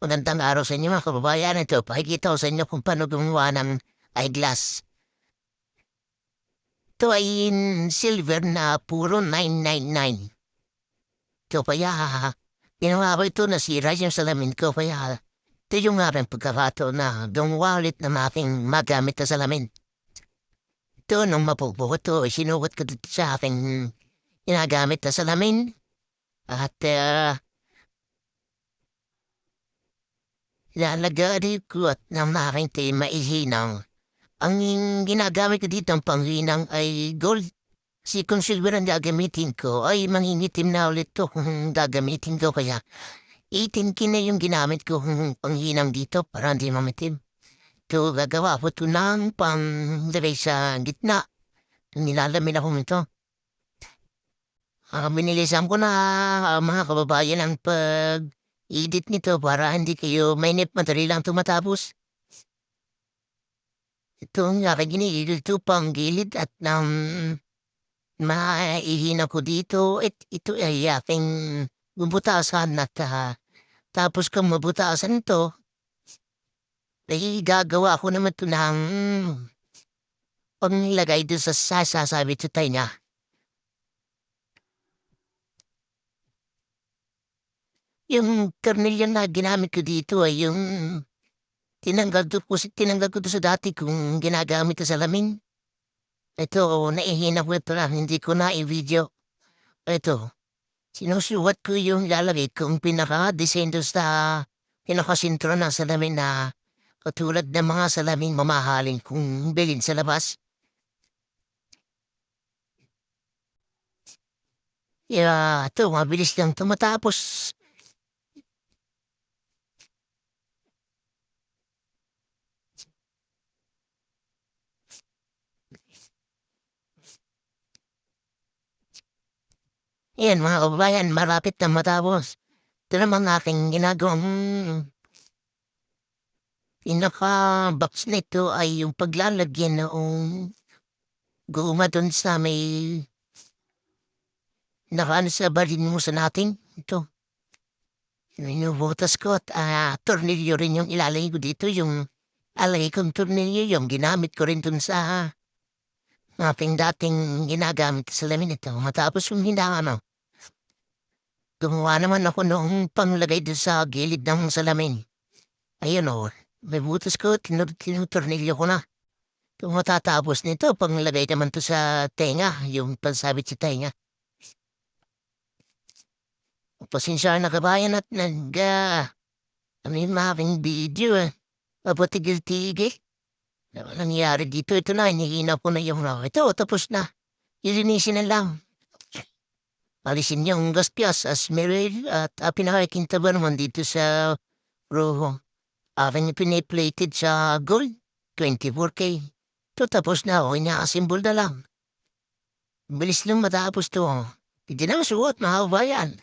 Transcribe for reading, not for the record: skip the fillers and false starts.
Magandang araw sa inyo mga kababayan. Ito, pakikita ko sa inyo kung paano gumawa ng eyeglass. Ito ay silver na puro 999. Ito kaya, ginawa ko ito nasira yung salamin ko kaya ito yung nga rin pagkakataon na gumawa ulit ng aking magamit na salamin. Ito, nung mapupo ito, sinukat ko dito sa aking ginagamit na salamin at lalagari ko at ng aking maihinang. Ang ginagamit ko dito ang panghinang ay gold. Si kung silver ang gagamitin ko ay mangingitim na ulit to kung gagamitin ko kaya 18K na yung ginamit ko panghinang dito para hindi mamitim. Ito gagawa ko ito ng panglagay sa gitna. Nilalamin ako nito. Binilisan ko na mga kababayan ang pag-edit nito para hindi kayo mainip madali lang tumatapos. Ito ang aking ginigil ito pang gilid at maihina ko dito. Ito ay aking bubutasan at tapos kung mabutasan ito, ay gagawa ko naman ito ng panglagay doon sa sasabit sa tainga. Yung tornilyo na ginamit ko dito ay yung tinanggal ko sa dati kung ginagamit sa salamin. Ito, naihina ko ito na, hindi ko na i-video. Ito, sinusuwat ko yung lalagay kung pinaka-design doon sa pinakasintro ng salamin na katulad ng mga salamin mamahalin kung bilhin sa labas. Ito, mabilis lang tumatapos. Yan mga kababayan, malapit na matapos. Ito naman aking ginagawang pinaka-box nito ay yung paglalagyan noong guma dun sa may nakaano sa balinmusan natin. Ito, inubutas ko at tornilyo rin yung ilalagay ko dito. Yung alagay kong tornilyo yung ginamit ko rin dun sa aking dating ginagamit sa lamin ito. Matapos yung hinangan, gumawa naman ako noong panglagay doon sa gilid ng salamin. Ayun may butas ko, tinutornilyo ko na. Kung matatapos nito, panglagay naman to sa tenga, yung pansabit sa tenga. Pasensya na kabayan at ano yung aking video papatigil-tigil. Ano nangyari dito? Ito na, hinihina ko na yung ito, tapos na. Ilinisin na lang. Alisin yung gaspias as meron at pinakakinta ba naman dito sa roho. Aking piniplated sa gold, 24K. Ito tapos na, inaasimbol na lang. Bilis lang matapos to. Hindi na masuot, mga kabayan.